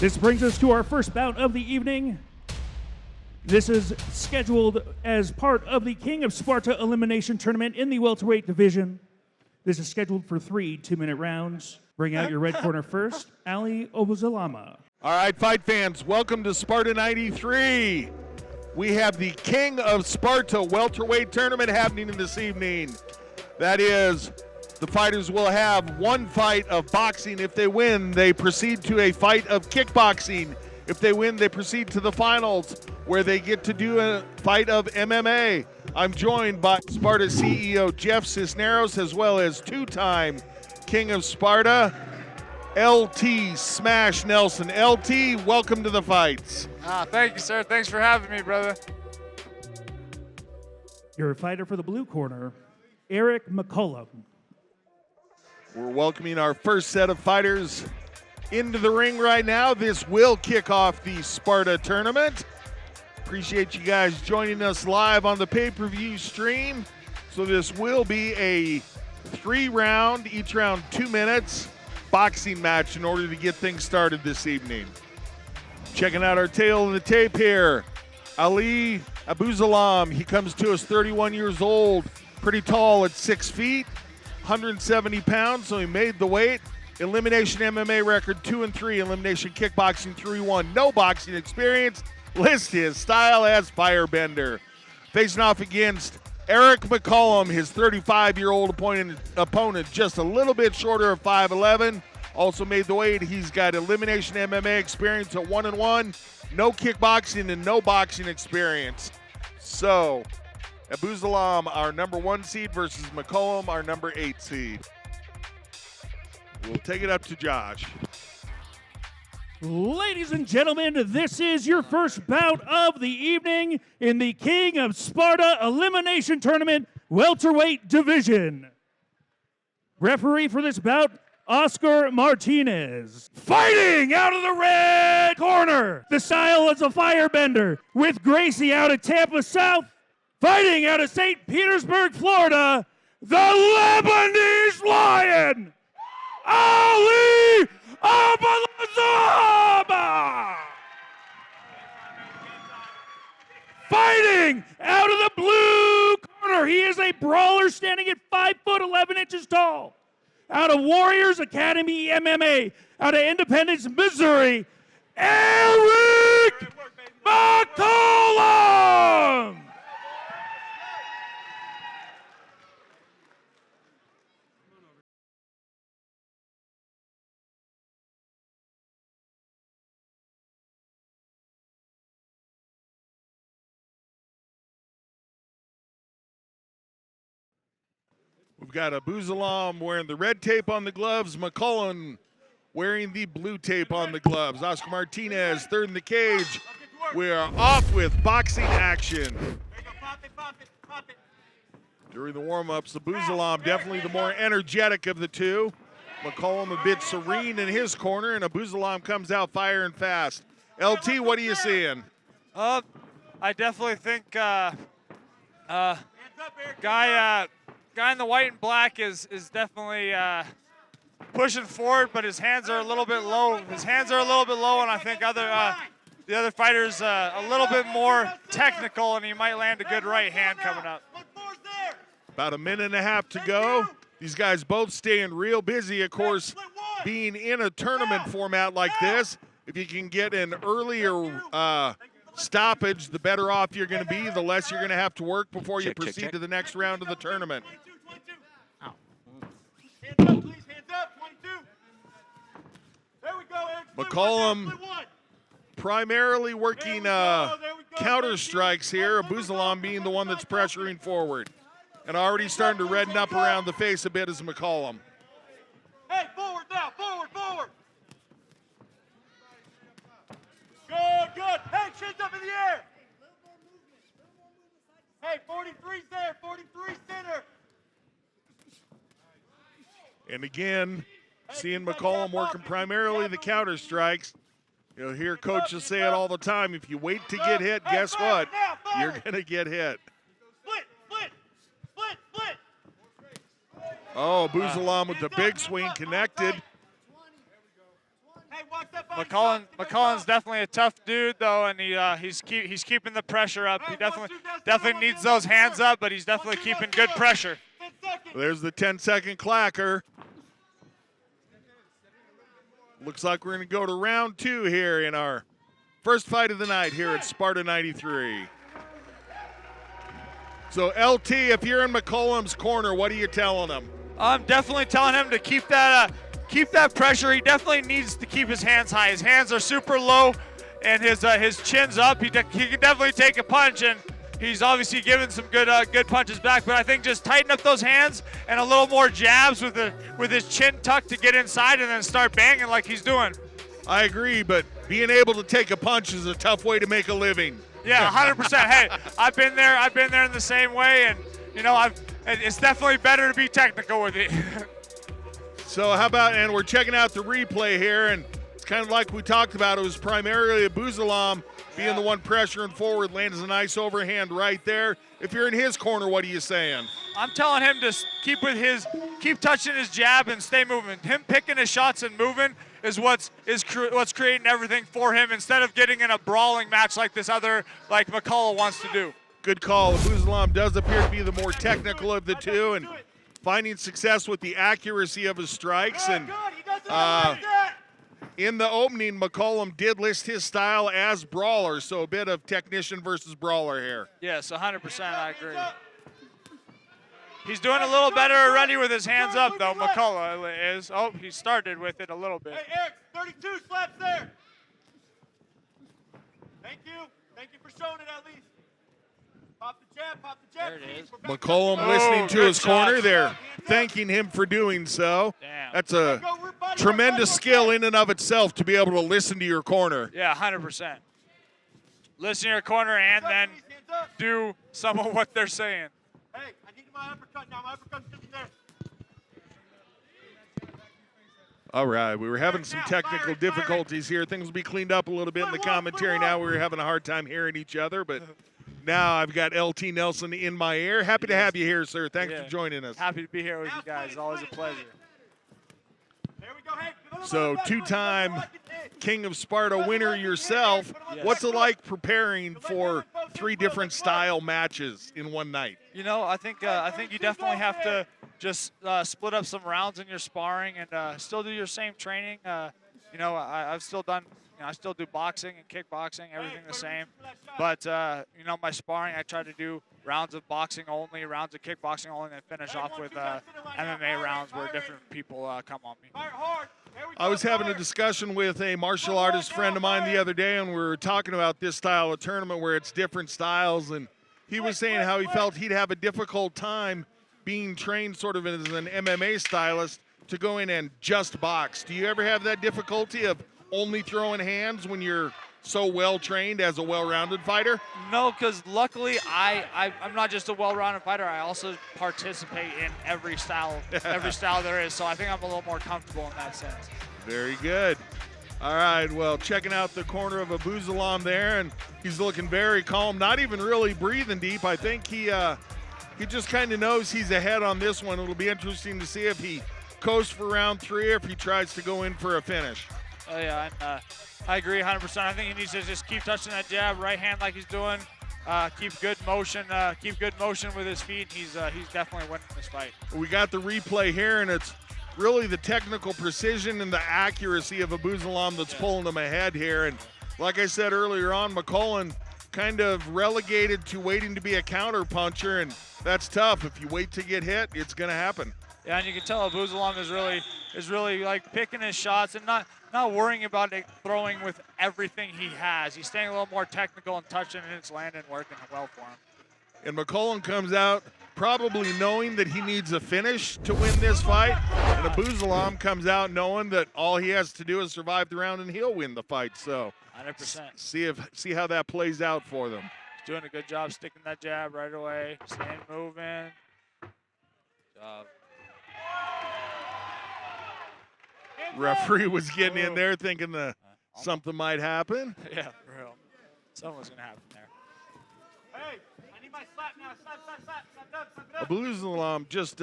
This brings us to our first bout of the evening. This is scheduled as part of the King of Sparta Elimination Tournament in the welterweight division. This is scheduled for 3 2-minute rounds. Bring out your red corner first, Abouzalam. All right, fight fans, welcome to Sparta 93. We have the King of Sparta Welterweight Tournament happening this evening. That is, the fighters will have one fight of boxing. If they win, they proceed to a fight of kickboxing. If they win, they proceed to the finals, where they get to do a fight of MMA. I'm joined by Sparta CEO Jeff Cisneros, as well as two-time King of Sparta, LT Smash Nelson. LT, welcome to the fights. Thank you, sir. Thanks for having me, brother. Your fighter for the blue corner, McCollum. We're welcoming our first set of fighters into the ring right now. This will kick off the Sparta tournament. Appreciate you guys joining us live on the pay-per-view stream. So this will be a 3-round, each round 2 minutes, boxing match in order to get things started this evening. Checking out our tail of the tape here. Ali Abouzalam, he comes to us 31 years old, pretty tall at 6 feet, 170 pounds, so he made the weight. Elimination MMA record 2-3, elimination kickboxing 3-1. No boxing experience. List his style as firebender. Facing off against McCollum, his 35-year-old opponent, just a little bit shorter of 5'11". Also made the weight. He's got elimination MMA experience at 1-1. No kickboxing and no boxing experience. So, Abouzalam, our number 1 seed, versus McCollum, our number 8 seed. We'll take it up to Josh. Ladies and gentlemen, this is your first bout of the evening in the King of Sparta Elimination Tournament welterweight division. Referee for this bout, Oscar Martinez. Fighting out of the red corner, the style is a firebender, with Gracie out of Tampa South. Fighting out of St. Petersburg, Florida, the Lebanese Lion, Ali Abouzalam! Fighting out of the blue corner, he is a brawler standing at 5'11" tall. Out of Warriors Academy MMA, out of Independence, Missouri, McCollum! We've got Abouzalam wearing the red tape on the gloves, McCollum wearing the blue tape on the gloves. Oscar Martinez, third in the cage. We are off with boxing action. During the warm-ups, Abouzalam definitely the more energetic of the two. McCollum a bit serene in his corner, and Abouzalam comes out firing fast. LT, what are you seeing? I definitely think guy in the white and black is definitely pushing forward, but his hands are a little bit low. And I think the other fighter's a little bit more technical, and he might land a good right hand coming up. About a minute and a half to go. These guys both staying real busy, of course, being in a tournament format like this. If you can get an earlier stoppage, the better off you're going to be, the less you're going to have to work before you proceed to the next round of the tournament. Ow. Hands up, please. Hands up. 22. There we go. McCollum primarily working counter strikes here. Abouzalam being the one that's pressuring forward. And already starting to redden up around the face a bit as McCollum. Hey, forward now. Forward. Good. Hey, chins up in the air. Hey, 43's there. 43 center. And again, seeing McCollum working primarily the counter strikes. You'll hear coaches say it all the time. If you wait to get hit, guess what? You're going to get hit. Split. Oh, Abouzalam with the big swing connected. Hey, watch that body McCollum's shot. definitely a tough dude though, and he's keeping the pressure up. He definitely needs those hands up, but he's definitely keeping good pressure. 10 seconds. There's the 10-second clacker. Looks like we're going to go to round 2 here in our first fight of the night here at Sparta 93. So, LT, if you're in McCollum's corner, what are you telling him? I'm definitely telling him to keep that pressure. He definitely needs to keep his hands high. His hands are super low, and his chin's up. He can definitely take a punch, and he's obviously given some good punches back. But I think just tighten up those hands and a little more jabs with his chin tucked to get inside, and then start banging like he's doing. I agree, but being able to take a punch is a tough way to make a living. Yeah, 100%. Hey, I've been there in the same way, and it's definitely better to be technical with it. So how about, and we're checking out the replay here, and it's kind of like we talked about. It was primarily Abouzalam being the one pressuring forward, lands a nice overhand right there. If you're in his corner, what are you saying? I'm telling him to keep touching his jab and stay moving. Him picking his shots and moving is what's creating everything for him, instead of getting in a brawling match like this other, like McCollum wants to do. Good call. Abouzalam does appear to be the more technical of the two, and finding success with the accuracy of his strikes. And in the opening, McCollum did list his style as brawler, so a bit of technician versus brawler here. Yes, 100%, I agree. He's doing a little better already with his hands up, though, McCollum is. Oh, he started with it a little bit. Hey, Eric, 32 slaps there. Thank you. Thank you for showing it at least. Pop the jab, pop the jab. There it is. McCollum listening to good his corner shots. there, thanking him for doing so. Damn. That's a tremendous skill in and of itself to be able to listen to your corner. Yeah, 100%. Listen to your corner and then do some of what they're saying. Hey, I need my uppercut now. My uppercut's sitting there. All right, we were having some technical difficulties here. Things will be cleaned up a little bit in the commentary now. We were having a hard time hearing each other, but now I've got LT Nelson in my ear. Happy to have you here, sir. Thanks for joining us. Happy to be here with you guys. Always a pleasure. There we go. Hey, So, two-time King of Sparta winner yourself. Yes. What's it like preparing for 3 different style matches in one night? I think you definitely have to just split up some rounds in your sparring and still do your same training. I've still done. I still do boxing and kickboxing, everything the same. But my sparring, I try to do rounds of boxing only, rounds of kickboxing only, and then finish off with MMA rounds where different people come on me. I was having a discussion with a martial artist friend of mine the other day, and we were talking about this style of tournament where it's different styles, and he was saying how he felt he'd have a difficult time being trained sort of as an MMA stylist to go in and just box. Do you ever have that difficulty of only throwing hands when you're so well trained as a well-rounded fighter? No, because luckily I'm not just a well-rounded fighter. I also participate in every style there is. So I think I'm a little more comfortable in that sense. Very good. All right, well, checking out the corner of Abouzalam there, and he's looking very calm, not even really breathing deep. I think he just kind of knows he's ahead on this one. It'll be interesting to see if he coasts for round 3 or if he tries to go in for a finish. Oh yeah, and I agree 100%. I think he needs to just keep touching that jab, right hand like he's doing. Keep good motion with his feet. He's definitely winning this fight. We got the replay here, and it's really the technical precision and the accuracy of Abouzalam that's pulling him ahead here. And like I said earlier on, McCollum kind of relegated to waiting to be a counter puncher, and that's tough. If you wait to get hit, it's going to happen. Yeah, and you can tell Abouzalam is really like picking his shots and not worrying about it, throwing with everything he has. He's staying a little more technical and touching, and it's landing, working well for him. And McCollum comes out probably knowing that he needs a finish to win this fight, and Abouzalam comes out knowing that all he has to do is survive the round and he'll win the fight. So 100%. See how that plays out for them. He's doing a good job sticking that jab right away, staying moving. Referee was getting in there thinking something might happen. Yeah, for real. Something's going to happen there. Hey, I need my slap now. Slap. Abouzalam just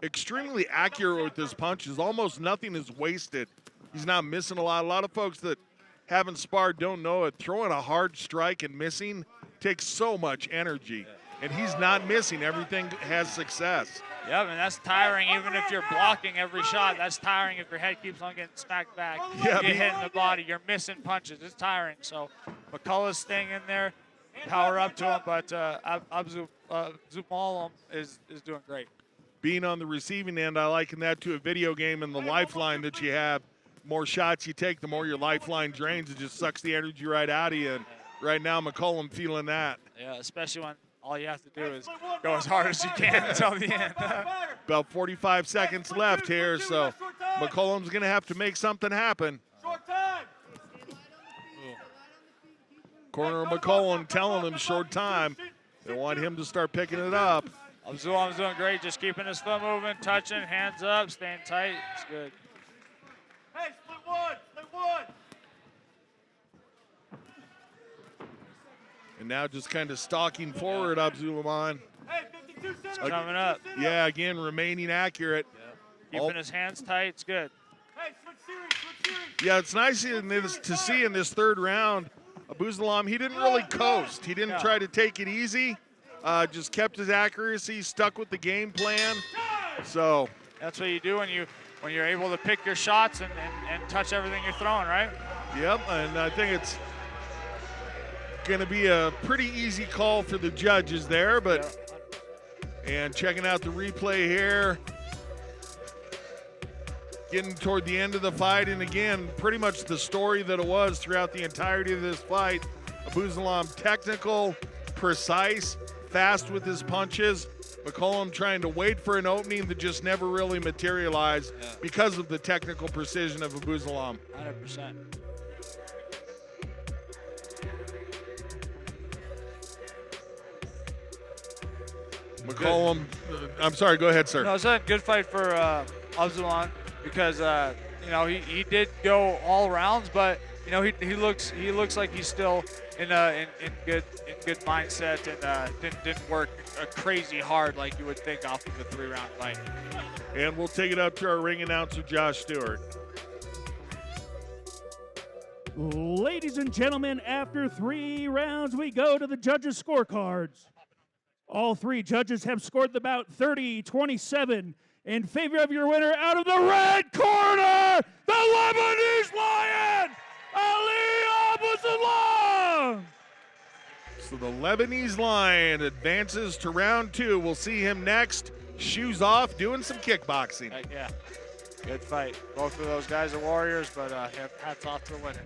extremely accurate with his punches. Almost nothing is wasted He's not missing a lot. A lot of folks that haven't sparred don't know it. Throwing a hard strike and missing takes so much energy. And he's not missing. Everything has success. Yeah, I mean, that's tiring. Even if you're blocking every shot, that's tiring if your head keeps on getting smacked back. Yeah, you get hit in the body, you're missing punches. It's tiring. So McCollum's staying in there, power up to him, but Abouzalam is doing great. Being on the receiving end, I liken that to a video game and the lifeline that you have. More shots you take, the more your lifeline drains. It just sucks the energy right out of you. And right now, McCollum feeling that. Yeah, especially when all you have to do is go as hard as you can until the end. About 45 seconds left here, so McCollum's going to have to make something happen. Short time. Corner of McCollum telling him short time. They want him to start picking it up. Abouzalam's doing great, just keeping his thumb moving, touching, hands up, staying tight. It's good. Hey, split one. Split one. And now just kind of stalking forward, Abouzalam. Hey, 52 center. Coming up. Yeah, again, remaining accurate. Keeping his hands tight. It's good. Hey, switch series. Switch series. Yeah, it's nice to see in this third round, Abouzalam, he didn't really coast. He didn't try to take it easy. Just kept his accuracy, stuck with the game plan. So That's what you do when you're able to pick your shots and touch everything you're throwing, right? yep, and I think it's going to be a pretty easy call for the judges there. But and checking out the replay here, getting toward the end of the fight, and again, pretty much the story that it was throughout the entirety of this fight. Abouzalam technical, precise, fast with his punches. McCollum trying to wait for an opening that just never really materialized because of the technical precision of Abouzalam. 100%. McCollum, I'm sorry, go ahead, sir. No, it's a good fight for Abouzalam because he did go all rounds, but he looks like he's still in good mindset and didn't work crazy hard like you would think off of a 3-round fight. And we'll take it up to our ring announcer, Josh Stewart. Ladies and gentlemen, after 3 rounds, we go to the judges' scorecards. All 3 judges have scored the bout 30-27 in favor of your winner. Out of the red corner, the Lebanese Lion, Ali Abouzalam. So the Lebanese Lion advances to round 2. We'll see him next. Shoes off, doing some kickboxing. Yeah, good fight. Both of those guys are warriors, but hats off to the winner.